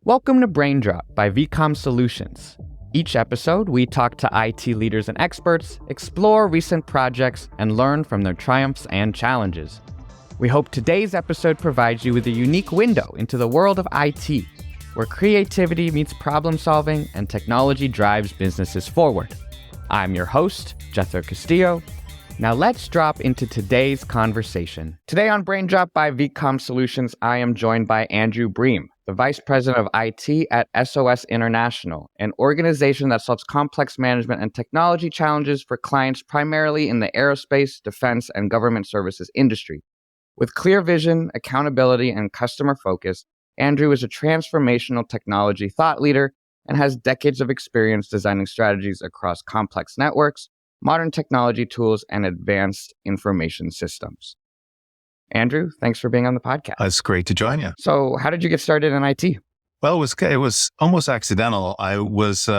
Welcome to Braindrop by VCOM Solutions. Each episode, we talk to IT leaders and experts, explore recent projects, and learn from their triumphs and challenges. We hope today's episode provides you with a unique window into the world of IT, where creativity meets problem solving and technology drives businesses forward. I'm your host, Jethro Castillo. Now let's drop into today's conversation. Today on Braindrop by VCOM Solutions, I am joined by Andrew Bream, the Vice President of IT at SOS International, an organization that solves complex management and technology challenges for clients primarily in the aerospace, defense, and government services industry. With clear vision, accountability, and customer focus, Andrew is a transformational technology thought leader and has decades of experience designing strategies across complex networks, modern technology tools, and advanced information systems. Andrew, thanks for being on the podcast. It's great to join you. So how did you get started in IT? Well, it was almost accidental. I was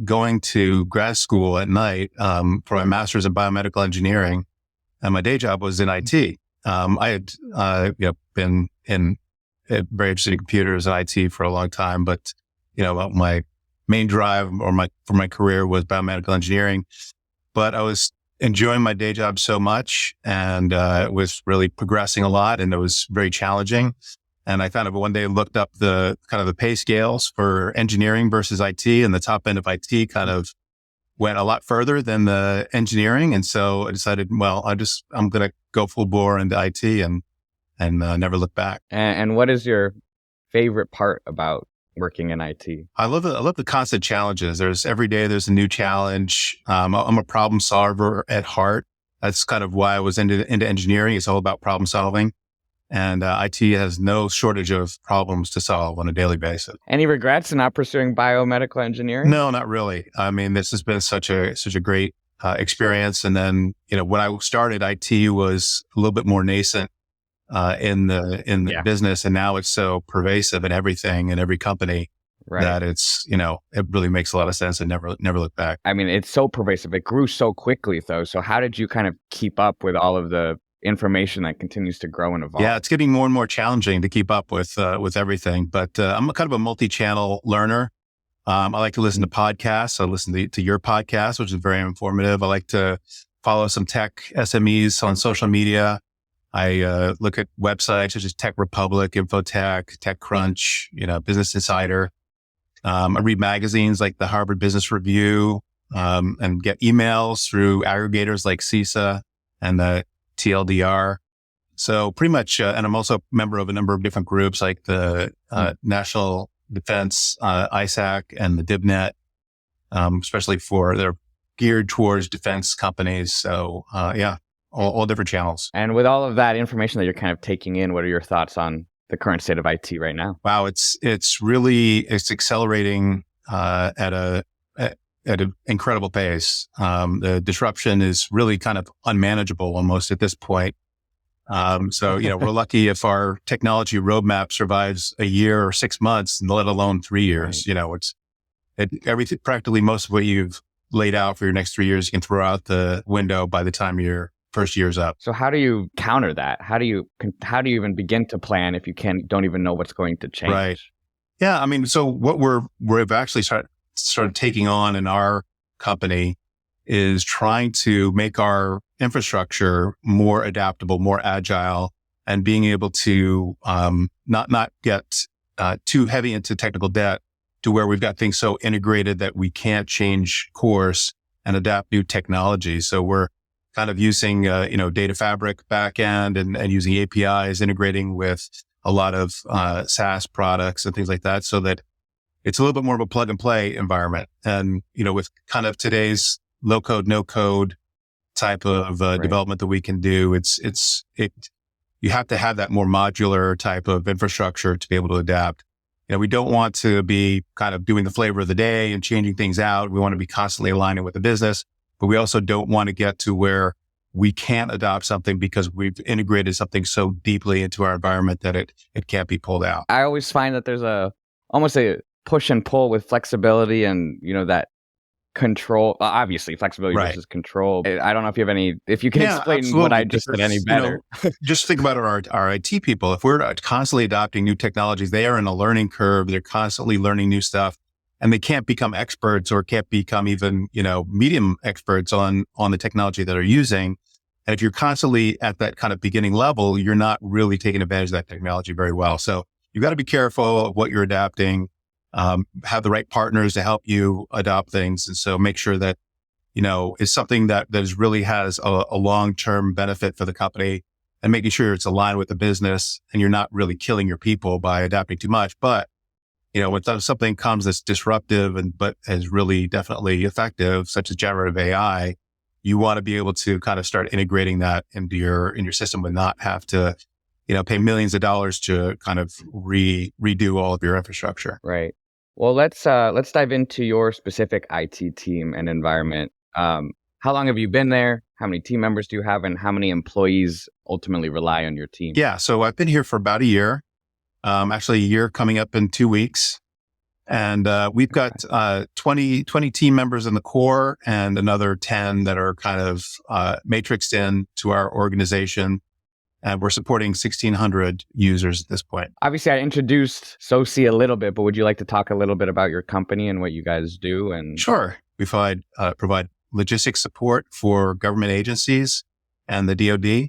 going to grad school at night for my master's in biomedical engineering, and my day job was in IT. I had been very interested in computers and IT for a long time, but my main drive for my career was biomedical engineering. But I was enjoying my day job so much, and it was really progressing a lot, and it was very challenging. And I kind of one day looked up the pay scales for engineering versus IT, and the top end of IT kind of went a lot further than the engineering. And so I decided, well, I'm going to go full bore into IT and never look back. And what is your favorite part about working in IT? I love the constant challenges. Every day there's a new challenge. I'm a problem solver at heart. That's kind of why I was into engineering. It's all about problem solving. And IT has no shortage of problems to solve on a daily basis. Any regrets in not pursuing biomedical engineering? No, not really. I mean, this has been such a great experience. And then, when I started, IT was a little bit more nascent in the business, and now it's so pervasive in everything in every company that it's it really makes a lot of sense and never look back. I mean, it's so pervasive. It grew so quickly, though. So how did you kind of keep up with all of the information that continues to grow and evolve? Yeah, it's getting more and more challenging to keep up with everything. But I'm kind of a multi-channel learner. I like to listen to podcasts. I listen to your podcast, which is very informative. I like to follow some tech SMEs on social media. I look at websites such as Tech Republic, Infotech, TechCrunch, Business Insider. I read magazines like the Harvard Business Review, and get emails through aggregators like CISA and the TLDR. So pretty much, and I'm also a member of a number of different groups like the National Defense, ISAC, and the DibNet, especially they're geared towards defense companies. So all different channels. And with all of that information that you're kind of taking in, what are your thoughts on the current state of IT right now? Wow, it's accelerating at an incredible pace. The disruption is really kind of unmanageable almost at this point. So we're lucky if our technology roadmap survives a year or 6 months, let alone 3 years. Right. Everything, practically most of what you've laid out for your next 3 years, you can throw out the window by the time your first year's up. So how do you counter that? How do you even begin to plan if you don't even know what's going to change? Right. Yeah. I mean, so what we've actually started taking on in our company is trying to make our infrastructure more adaptable, more agile, and being able to not get too heavy into technical debt to where we've got things so integrated that we can't change course and adapt new technology. So we're kind of using, data fabric backend and using APIs, integrating with a lot of SaaS products and things like that, so that it's a little bit more of a plug and play environment. And, with kind of today's low code, no code type of development that we can do, you have to have that more modular type of infrastructure to be able to adapt. We don't want to be kind of doing the flavor of the day and changing things out. We want to be constantly aligning with the business. But we also don't want to get to where we can't adopt something because we've integrated something so deeply into our environment that it can't be pulled out. I always find that there's almost a push and pull with flexibility and, that control, obviously flexibility Right. versus control. I don't know if you have if you can explain absolutely. what I just said any better. Just think about our IT people. If we're constantly adopting new technologies, they are in a learning curve. They're constantly learning new stuff, and they can't become experts or can't become even, medium experts on the technology that they're using. And if you're constantly at that kind of beginning level, you're not really taking advantage of that technology very well. So you've got to be careful of what you're adapting, have the right partners to help you adopt things. And so make sure that, is something that really has a long-term benefit for the company, and making sure it's aligned with the business and you're not really killing your people by adapting too much. But, when something comes that's disruptive but is really definitely effective, such as generative AI, you want to be able to kind of start integrating that into your system and not have to, pay millions of dollars to kind of redo all of your infrastructure. Right. Well, let's dive into your specific IT team and environment. How long have you been there? How many team members do you have, and how many employees ultimately rely on your team? Yeah. So I've been here for about a year, actually a year coming up in 2 weeks. And we've got 20 team members in the core and another 10 that are kind of matrixed in to our organization. And we're supporting 1,600 users at this point. Obviously, I introduced SOSI a little bit, but would you like to talk a little bit about your company and what you guys do? And Sure. We provide logistics support for government agencies and the DoD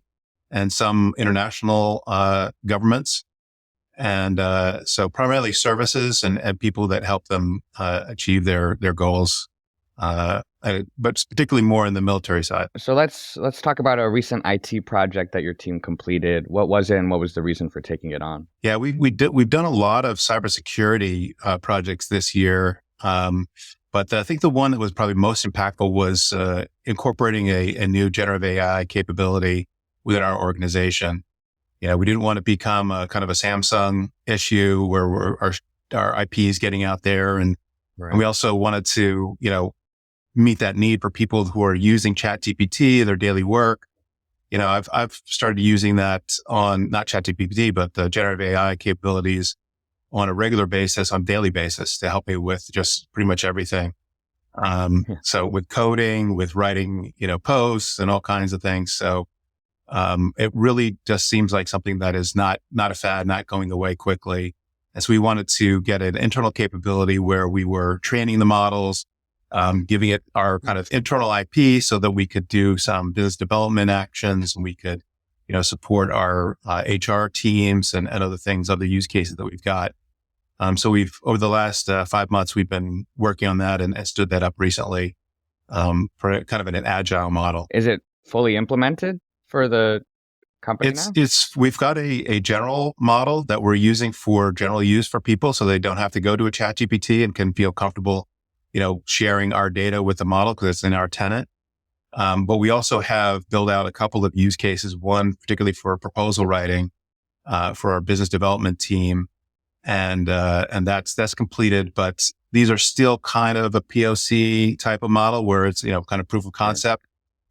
and some international governments. And so primarily services and people that help them achieve their goals, but particularly more in the military side. So let's talk about a recent IT project that your team completed. What was it, and what was the reason for taking it on? Yeah, we've done a lot of cybersecurity projects this year, but I think the one that was probably most impactful was incorporating a new generative AI capability within our organization. We didn't want to become a kind of a Samsung issue where our IP is getting out there. And we also wanted to, meet that need for people who are using ChatGPT in their daily work. I've started using that on not ChatGPT, but the generative AI capabilities on a regular basis, on a daily basis, to help me with just pretty much everything. So with coding, with writing, posts and all kinds of things. So it really just seems like something that is not a fad, not going away quickly. And so we wanted to get an internal capability where we were training the models, giving it our kind of internal IP so that we could do some business development actions, and we could, support our HR teams and other things, other use cases that we've got. So over the last 5 months, we've been working on that and stood that up recently for kind of an agile model. Is it fully implemented for the company now? We've got a general model that we're using for general use for people, so they don't have to go to a ChatGPT and can feel comfortable, sharing our data with the model because it's in our tenant. But we also have built out a couple of use cases, one particularly for proposal writing for our business development team. And that's completed, but these are still kind of a POC type of model where it's, kind of proof of concept.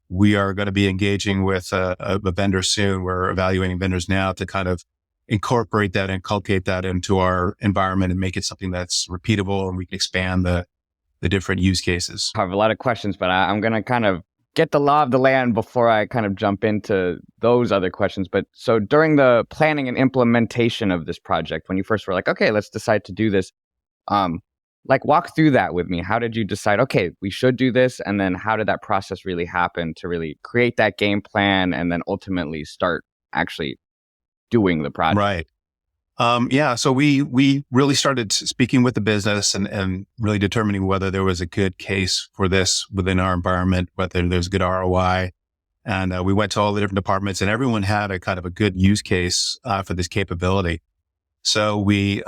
We are going to be engaging with a vendor soon. We're evaluating vendors now to kind of incorporate that and inculcate that into our environment and make it something that's repeatable, and we can expand the different use cases. I have a lot of questions, but I'm going to kind of get the law of the land before I kind of jump into those other questions. But so during the planning and implementation of this project, when you first were like, okay, let's decide to do this, walk through that with me. How did you decide, okay, we should do this? And then how did that process really happen to really create that game plan and then ultimately start actually doing the project? Right. So we really started speaking with the business and really determining whether there was a good case for this within our environment, whether there's good ROI. And we went to all the different departments, and everyone had a kind of a good use case for this capability. So we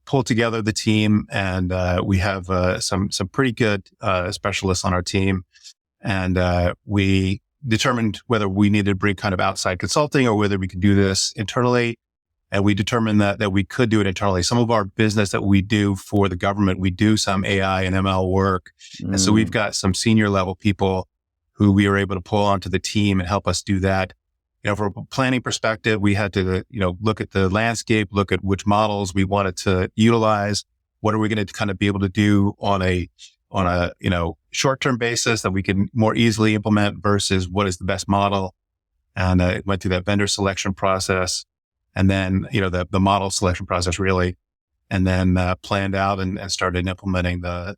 pulled together the team, and we have some pretty good specialists on our team. And we determined whether we needed to bring kind of outside consulting or whether we could do this internally. And we determined that we could do it internally. Some of our business that we do for the government, we do some AI and ML work. And so we've got some senior level people who we were able to pull onto the team and help us do that. From a planning perspective, we had to, look at the landscape, look at which models we wanted to utilize. What are we going to kind of be able to do on a on a, short-term basis that we can more easily implement versus what is the best model. And it went through that vendor selection process and then, the model selection process really, and then planned out and started implementing the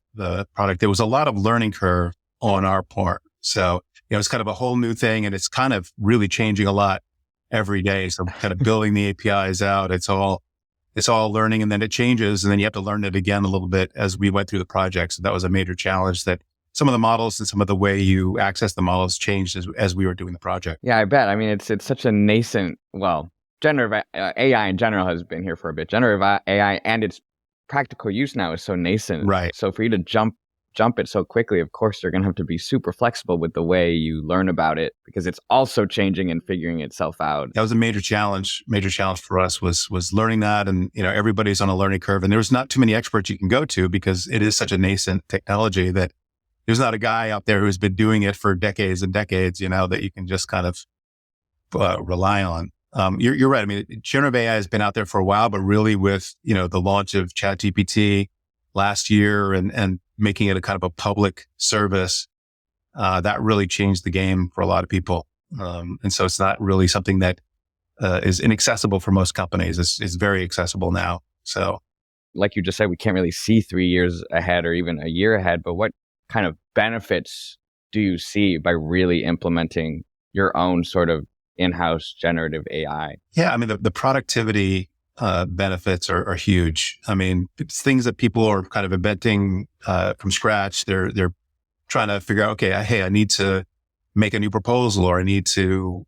product. There was a lot of learning curve on our part. So, it's kind of a whole new thing and it's kind of really changing a lot every day. So kind of building the APIs out, it's all learning and then it changes and then you have to learn it again a little bit as we went through the project. So that was a major challenge that some of the models and some of the way you access the models changed as we were doing the project. Yeah, I bet. I mean, it's such a nascent, generative AI in general has been here for a bit. Generative AI and its practical use now is so nascent. Right. So for you to jump it so quickly, of course, you're going to have to be super flexible with the way you learn about it because it's also changing and figuring itself out. That was a major challenge. Major challenge for us was learning that. And, everybody's on a learning curve and there's not too many experts you can go to because it is such a nascent technology that there's not a guy out there who's been doing it for decades and decades, that you can just kind of rely on. You're right. I mean, generative AI has been out there for a while, but really with, the launch of ChatGPT last year and making it a kind of a public service, that really changed the game for a lot of people. And so it's not really something that is inaccessible for most companies. It's very accessible now. So like you just said, we can't really see 3 years ahead or even a year ahead, but what kind of benefits do you see by really implementing your own sort of in-house generative AI? Yeah, I mean, the productivity benefits are huge. I mean, it's things that people are kind of inventing from scratch. They're trying to figure out, okay, hey, I need to make a new proposal or I need to,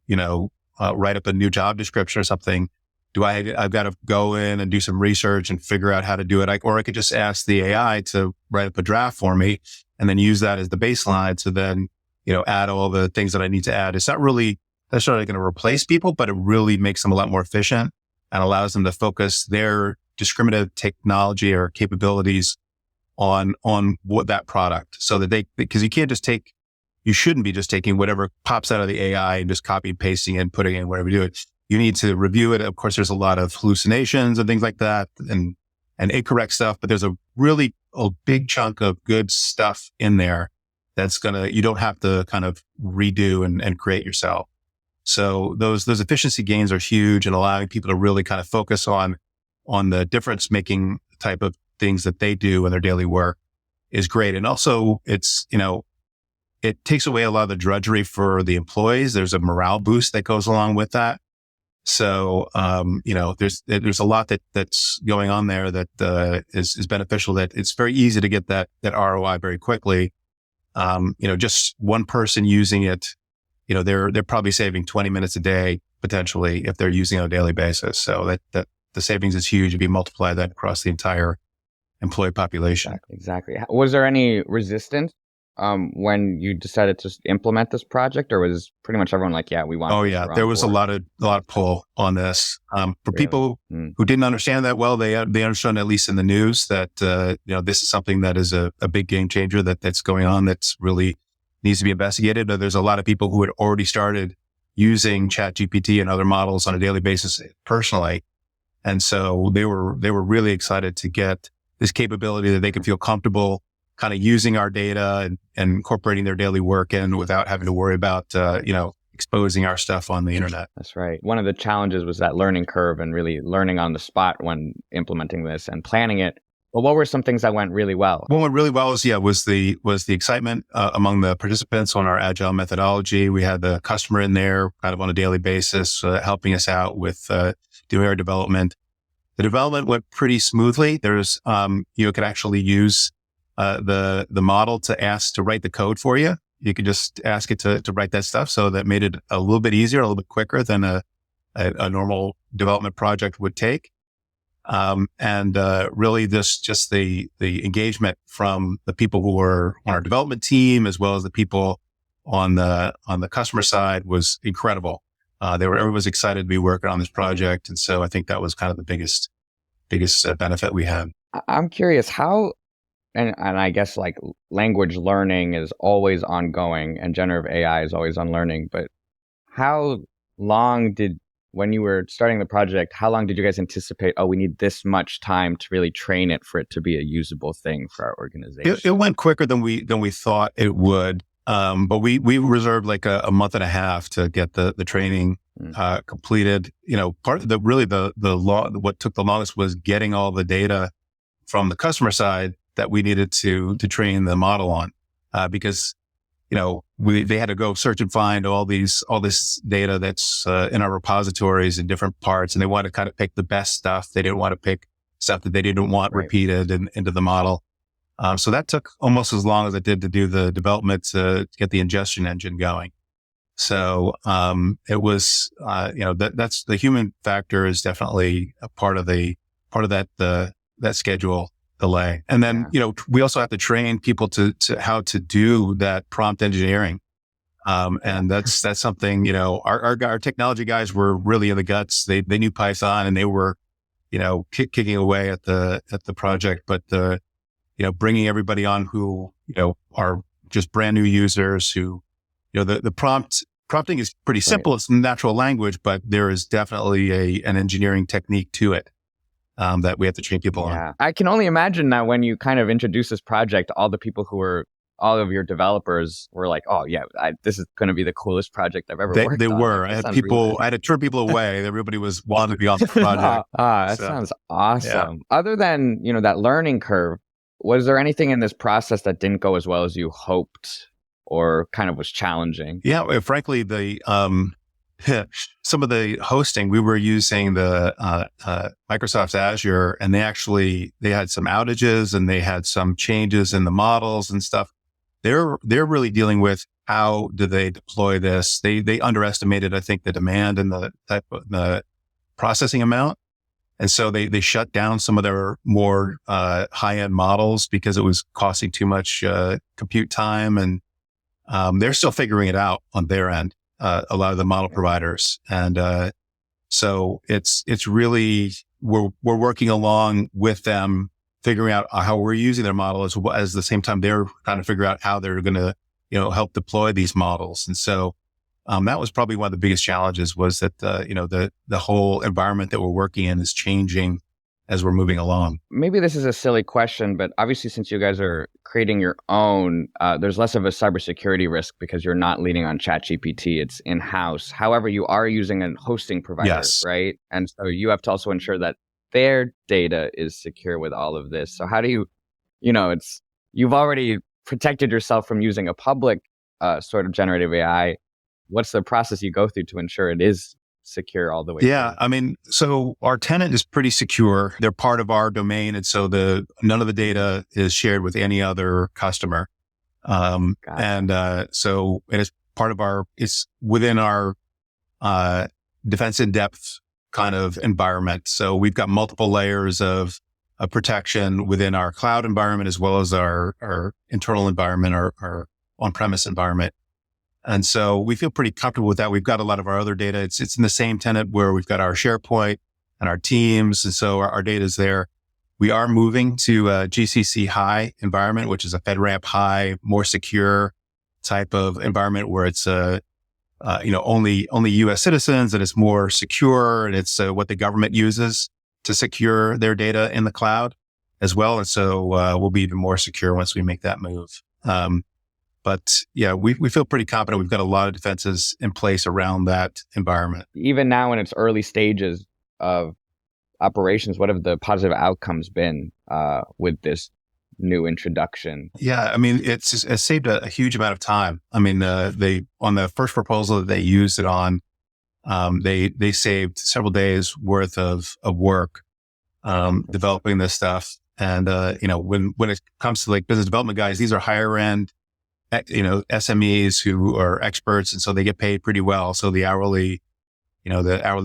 write up a new job description or something. I've got to go in and do some research and figure out how to do it. Or I could just ask the AI to write up a draft for me and then use that as the baseline to then, add all the things that I need to add. That's not going to replace people, but it really makes them a lot more efficient and allows them to focus their discriminative technology or capabilities on what that product so that because you shouldn't be just taking whatever pops out of the AI and just copy and pasting it and putting it in whatever you do it. You need to review it. Of course, there's a lot of hallucinations and things like that and incorrect stuff, but there's a big chunk of good stuff in there you don't have to kind of redo and create yourself. So those efficiency gains are huge and allowing people to really kind of focus on the difference making type of things that they do in their daily work is great. And also it's, it takes away a lot of the drudgery for the employees. There's a morale boost that goes along with that. So, there's a lot that's going on there that is beneficial, that it's very easy to get that ROI very quickly. Just one person using it, they're probably saving 20 minutes a day potentially if they're using it on a daily basis. So that the savings is huge if you multiply that across the entire employee population. Exactly. Was there any resistance when you decided to implement this project, or was pretty much everyone like, yeah, we want? Oh yeah, there was a lot of pull on this. For people who didn't understand that well, they understood at least in the news that this is something that is a big game changer that's going on that's really needs to be investigated. There's a lot of people who had already started using ChatGPT and other models on a daily basis personally, and so they were really excited to get this capability that they could feel comfortable kind of using our data and incorporating their daily work in without having to worry about, exposing our stuff on the internet. That's right. One of the challenges was that learning curve and really learning on the spot when implementing this and planning it. Well, what were some things that went really well? What went really well was the excitement among the participants on our agile methodology. We had the customer in there kind of on a daily basis, helping us out with doing our development. The development went pretty smoothly. There's, you could actually use the model to ask to write the code for you. You could just ask it to write that stuff. So that made it a little bit easier, a little bit quicker than a normal development project would take. And really just the engagement from the people who were on our development team, as well as the people on the customer side, was incredible. Everyone was excited to be working on this project. And so I think that was kind of the biggest benefit we had. I'm curious how, and I guess like language learning is always ongoing and generative AI is always on learning, but how long did when you were starting the project, how long did you guys anticipate, we need this much time to really train it for it to be a usable thing for our organization? It went quicker than we thought it would. But we reserved like a month and a half to get the training completed. Part of what took the longest was getting all the data from the customer side that we needed to train the model on, because they had to go search and find all this data that's in our repositories in different parts, and they wanted to kind of pick the best stuff. They didn't want to pick stuff that they didn't want repeated into the model. So that took almost as long as it did to do the development to get the ingestion engine going. So it was, that's the human factor is definitely a part of that schedule delay. And then, we also have to train people to how to do that prompt engineering. And that's something, our technology guys were really in the guts. They knew Python and they were, kicking away at the project, but bringing everybody on who, are just brand new users who, the prompting is pretty simple. Right. It's natural language, but there is definitely an engineering technique to it. That we have to train people on. I can only imagine that when you kind of introduce this project, all of your developers were like, "Oh yeah, this is going to be the coolest project I've ever worked on." They were. I had to turn people away. Everybody was wanting to be on the project. That sounds awesome. Yeah. Other than that learning curve, was there anything in this process that didn't go as well as you hoped, or kind of was challenging? Yeah, frankly, some of the hosting, we were using the Microsoft Azure, and they had some outages and they had some changes in the models and stuff. They're really dealing with how do they deploy this. They underestimated, I think, the demand and the processing amount. And so they shut down some of their more high-end models because it was costing too much compute time. And they're still figuring it out on their end. A lot of the model providers. And, so it's really, we're working along with them, figuring out how we're using their model as the same time they're trying to figure out how they're going to, help deploy these models. And so, that was probably one of the biggest challenges was that, the whole environment that we're working in is changing as we're moving along. Maybe this is a silly question, but obviously since you guys are creating your own, there's less of a cybersecurity risk because you're not leaning on ChatGPT. It's in-house. However, you are using a hosting provider, yes. Right? And so you have to also ensure that their data is secure with all of this. So how do you, you've already protected yourself from using a public sort of generative AI. What's the process you go through to ensure it is secure all the way Yeah. through? I mean, so our tenant is pretty secure. They're part of our domain. And so none of the data is shared with any other customer. So it is part of it's within our, defense in depth kind of environment. So we've got multiple layers of protection within our cloud environment, as well as our internal environment, our on-premise environment. And so we feel pretty comfortable with that. We've got a lot of our other data. It's in the same tenant where we've got our SharePoint and our Teams. And so our data is there. We are moving to a GCC high environment, which is a FedRAMP high, more secure type of environment where it's, only US citizens, and it's more secure, and it's what the government uses to secure their data in the cloud as well. And so, we'll be even more secure once we make that move. But yeah, we feel pretty confident. We've got a lot of defenses in place around that environment. Even now in its early stages of operations, what have the positive outcomes been with this new introduction? Yeah, I mean, it's saved a huge amount of time. I mean, on the first proposal that they used it on, they saved several days worth of work developing this stuff. And when it comes to like business development guys, these are higher end SMEs who are experts, and so they get paid pretty well. So the hourly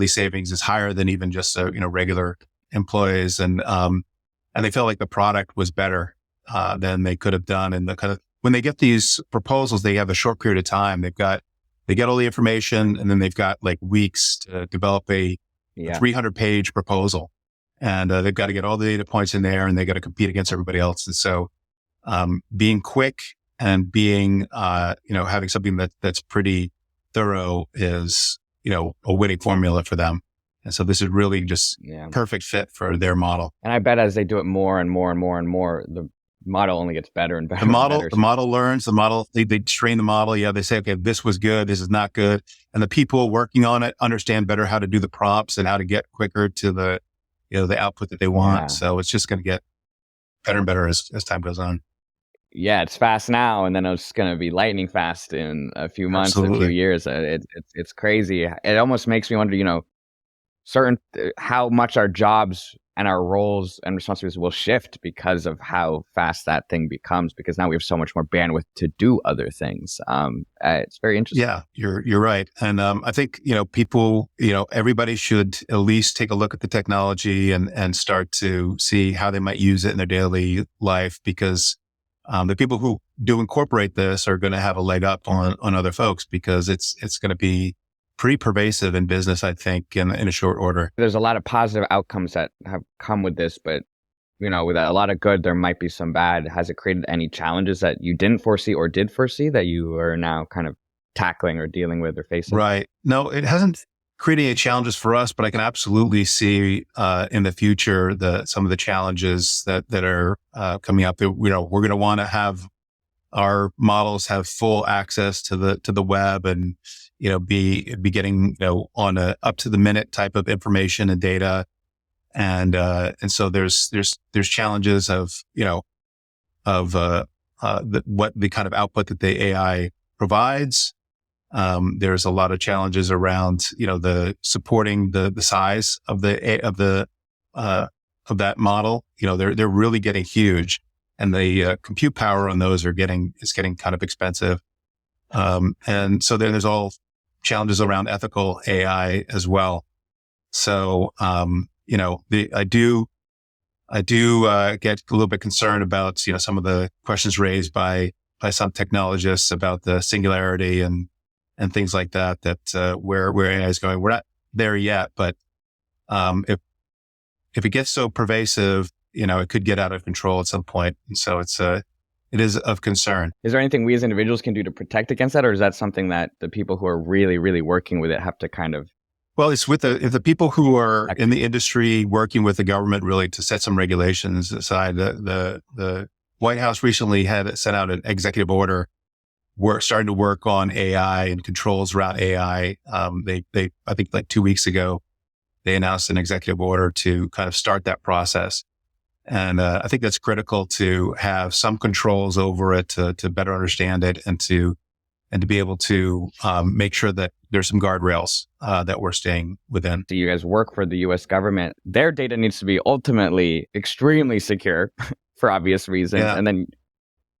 savings is higher than even just regular employees, and they felt like the product was better than they could have done. And when they get these proposals, they have a short period of time. They get all the information, and then they've got like weeks to develop a 300-page proposal, and they've got to get all the data points in there, and they got to compete against everybody else. And so being quick and being, having something that's pretty thorough is, a winning formula for them. And so this is really just Yeah. perfect fit for their model. And I bet as they do it more and more and more and more, the model only gets better and better. The model learns, they train the model. Yeah. They say, okay, this was good. This is not good. And the people working on it understand better how to do the prompts and how to get quicker to the, the output that they want. Yeah. So it's just going to get better and better as time goes on. Yeah, it's fast now, and then it's going to be lightning fast in a few months, Absolutely. a few years. It's crazy. It almost makes me wonder, how much our jobs and our roles and responsibilities will shift because of how fast that thing becomes. Because now we have so much more bandwidth to do other things. It's very interesting. Yeah, you're right, and I think people, everybody should at least take a look at the technology and start to see how they might use it in their daily life, because the people who do incorporate this are going to have a leg up on other folks, because it's going to be pretty pervasive in business, I think, in a short order. There's a lot of positive outcomes that have come with this, but with a lot of good, there might be some bad. Has it created any challenges that you didn't foresee or did foresee that you are now kind of tackling or dealing with or facing? Right. No, it hasn't created any challenges for us, but I can absolutely see in the future some of the challenges that are coming up. That, we're going to want to have our models have full access to the web, and be getting on a up to the minute type of information and data, and so there's challenges of what the kind of output that the AI provides. There's a lot of challenges around the supporting the size of that model. They're really getting huge, and the compute power on those is getting kind of expensive. And so then there's all challenges around ethical AI as well. So, I do get a little bit concerned about, some of the questions raised by some technologists about the singularity and things like that, where AI is going. We're not there yet, but, if it gets so pervasive, it could get out of control at some point. And so it is of concern. Is there anything we as individuals can do to protect against that? Or is that something that the people who are really, really working with it have to kind of... Well, it's with the people who are in the industry working with the government really to set some regulations aside. The White House recently had sent out an executive order. We're starting to work on AI and controls around AI. They I think like 2 weeks ago, they announced an executive order to kind of start that process. And I think that's critical to have some controls over it, to better understand it, and to be able to make sure that there's some guardrails that we're staying within. So you guys work for the U.S. government. Their data needs to be ultimately extremely secure for obvious reasons. Yeah. And then,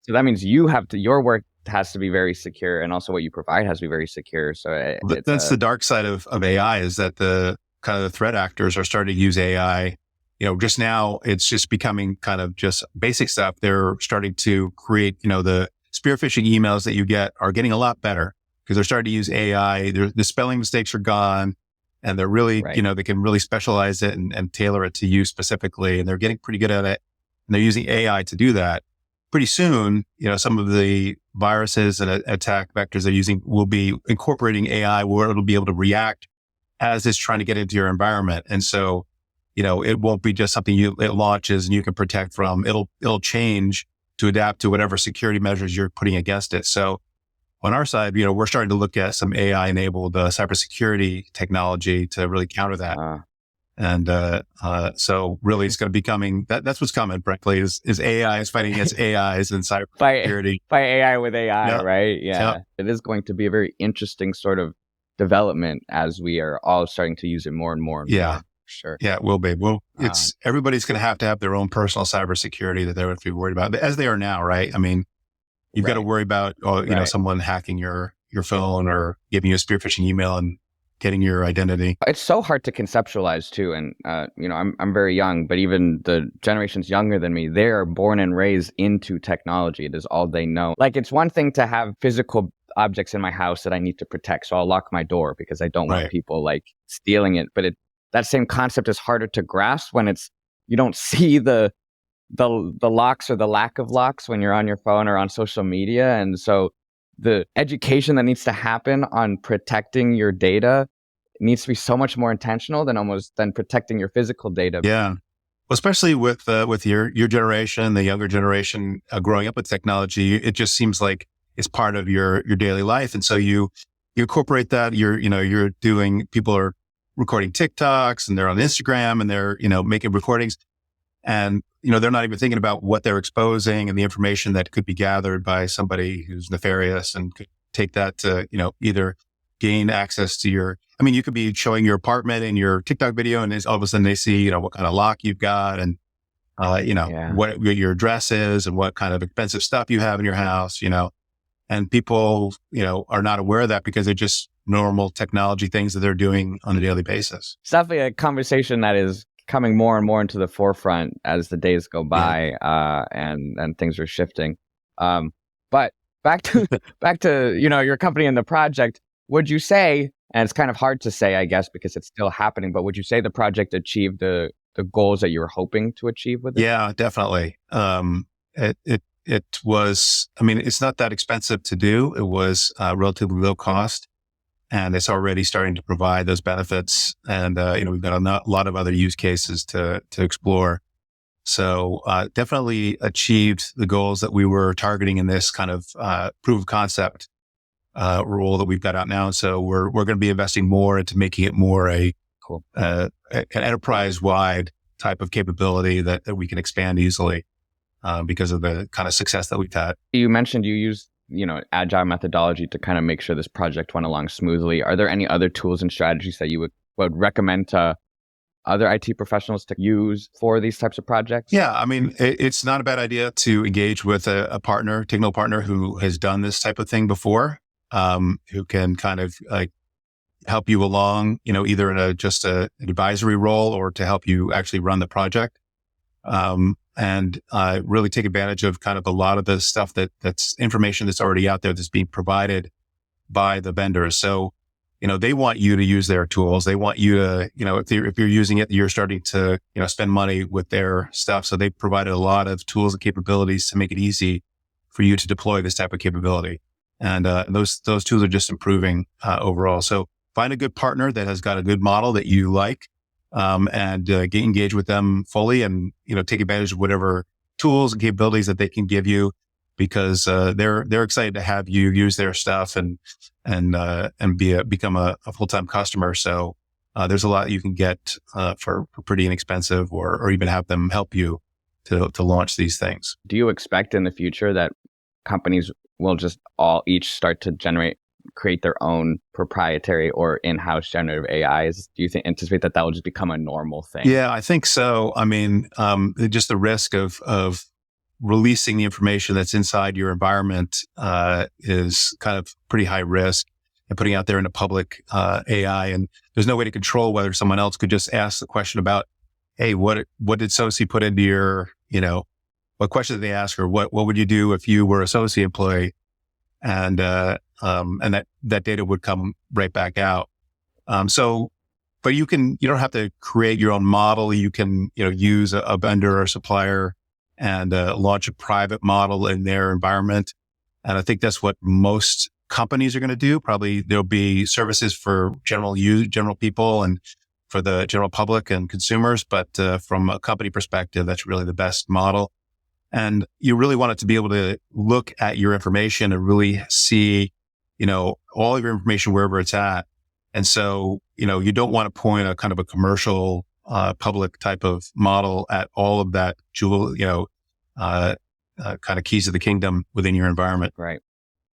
so that means your work has to be very secure, and also what you provide has to be very secure. So that's the dark side of AI, is that the kind of the threat actors are starting to use AI. Just now it's just becoming kind of just basic stuff. They're starting to create, the spear phishing emails that you get are getting a lot better because they're starting to use AI. The spelling mistakes are gone, and they're really, right. They can really specialize it and tailor it to you specifically. And they're getting pretty good at it. And they're using AI to do that. Pretty soon, some of the viruses and attack vectors they're using will be incorporating AI, where it'll be able to react as it's trying to get into your environment. And so, it won't be just something it launches and you can protect from. It'll change to adapt to whatever security measures you're putting against it. So on our side, we're starting to look at some AI enabled cybersecurity technology to really counter that. And so really it's going to be coming, that's what's coming, frankly, is AI is fighting against AIs and cybersecurity. By AI with AI, Yep. right? Yeah. Yep. It is going to be a very interesting sort of development as we are all starting to use it more and more and more. Sure. Yeah, it will be. Well, everybody's going to have their own personal cybersecurity that they're going to be worried about, as they are now, right? I mean, you've got to worry about, someone hacking your phone or giving you a spear phishing email and getting your identity. It's so hard to conceptualize too. And, I'm very young, but even the generations younger than me, they are born and raised into technology. It is all they know. Like, it's one thing to have physical objects in my house that I need to protect. So I'll lock my door because I don't want people like stealing it. But that same concept is harder to grasp when you don't see the locks or the lack of locks when you're on your phone or on social media. And so the education that needs to happen on protecting your data needs to be so much more intentional than protecting your physical data. Yeah. Well, especially with your generation, the younger generation growing up with technology, it just seems like it's part of your daily life. And so you incorporate that. People are recording TikToks and they're on Instagram and they're, making recordings. And, they're not even thinking about what they're exposing and the information that could be gathered by somebody who's nefarious and could take that to, either gain access to you could be showing your apartment in your TikTok video and all of a sudden they see, what kind of lock you've got and, what your address is and what kind of expensive stuff you have in your house, and people, are not aware of that because they're just normal technology things that they're doing on a daily basis. It's definitely a conversation that is coming more and more into the forefront as the days go by, and things are shifting. But back to your company and the project. Would you say, and it's kind of hard to say, I guess, because it's still happening, but would you say the project achieved the goals that you were hoping to achieve with it? Yeah, definitely. It was. It's not that expensive to do. It was relatively low cost. And it's already starting to provide those benefits. And, we've got a lot of other use cases to explore. So, definitely achieved the goals that we were targeting in this kind of, proof of concept, role that we've got out now. And so we're going to be investing more into making it more an enterprise-wide type of capability that we can expand easily, because of the kind of success that we've had. You mentioned you used agile methodology to kind of make sure this project went along smoothly. Are there any other tools and strategies that you would recommend to other IT professionals to use for these types of projects? Yeah, it's not a bad idea to engage with a partner, technical partner who has done this type of thing before, who can kind of help you along, either in just an advisory role or to help you actually run the project. And really take advantage of kind of a lot of the stuff that's information that's already out there that's being provided by the vendors. So, they want you to use their tools. They want you to, if you're using it, you're starting to, spend money with their stuff. So they provided a lot of tools and capabilities to make it easy for you to deploy this type of capability. And those tools are just improving overall. So find a good partner that has got a good model that you like. And engage with them fully and, take advantage of whatever tools and capabilities that they can give you because, they're excited to have you use their stuff and become a full-time customer. So, there's a lot you can get, for pretty inexpensive or even have them help you to launch these things. Do you expect in the future that companies will just each start to create their own proprietary or in-house generative AIs? Do you anticipate that will just become a normal thing? Yeah, I think so. Just the risk of releasing the information that's inside your environment is kind of pretty high risk, and putting out there in a public AI. And there's no way to control whether someone else could just ask the question about, hey, what did SOSI put into your, what question did they ask, or what would you do if you were a SOSI employee? And that data would come right back out. But you don't have to create your own model. You can, use a vendor or supplier and launch a private model in their environment. And I think that's what most companies are going to do. Probably there'll be services for general people and for the general public and consumers. But from a company perspective, that's really the best model. And you really want it to be able to look at your information and really see, all of your information wherever it's at. And so, you don't want to point a kind of a commercial, public type of model at all of that kind of keys to the kingdom within your environment. Right.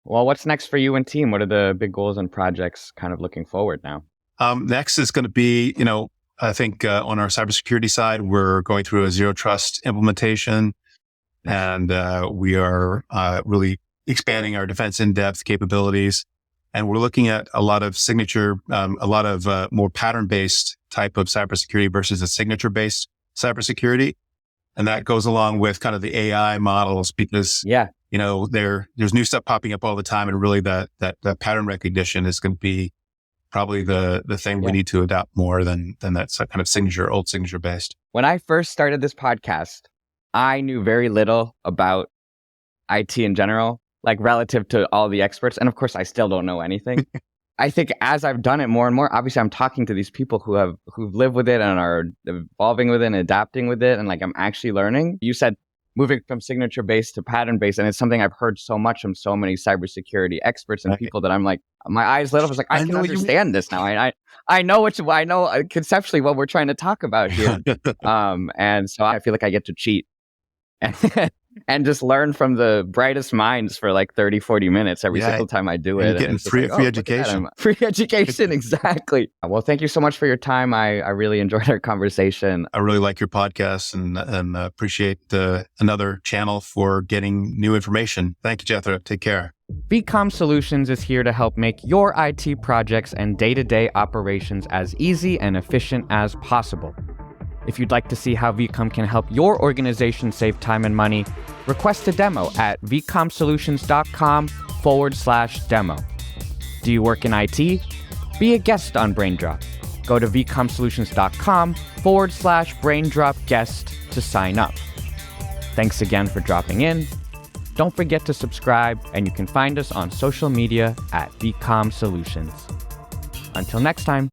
Well, what's next for you and team? What are the big goals and projects kind of looking forward now? Next is going to be, I think on our cybersecurity side, we're going through a zero trust implementation. And we are really expanding our defense in-depth capabilities. And we're looking at a lot of more pattern-based type of cybersecurity versus a signature-based cybersecurity. And that goes along with kind of the AI models because, there's new stuff popping up all the time. And really that pattern recognition is going to be probably the thing we need to adopt more than that kind of old signature based. When I first started this podcast, I knew very little about IT in general, like relative to all the experts. And of course, I still don't know anything. I think as I've done it more and more, obviously I'm talking to these people who've lived with it and are evolving with it and adapting with it. And like, I'm actually learning. You said moving from signature based to pattern based. And it's something I've heard so much from so many cybersecurity experts and people that I'm like, my eyes lit up. I was like, I can understand this now. I know conceptually what we're trying to talk about here. And so I feel like I get to cheat and just learn from the brightest minds for like 30, 40 minutes every single time I do it. Getting free education. Free education, exactly. Well, thank you so much for your time. I really enjoyed our conversation. I really like your podcast and appreciate another channel for getting new information. Thank you, Jethro. Take care. VCOM Solutions is here to help make your IT projects and day-to-day operations as easy and efficient as possible. If you'd like to see how VCOM can help your organization save time and money, request a demo at vcomsolutions.com/demo. Do you work in IT? Be a guest on Braindrop. Go to vcomsolutions.com/Braindrop guest to sign up. Thanks again for dropping in. Don't forget to subscribe, and you can find us on social media at VCOM Solutions. Until next time.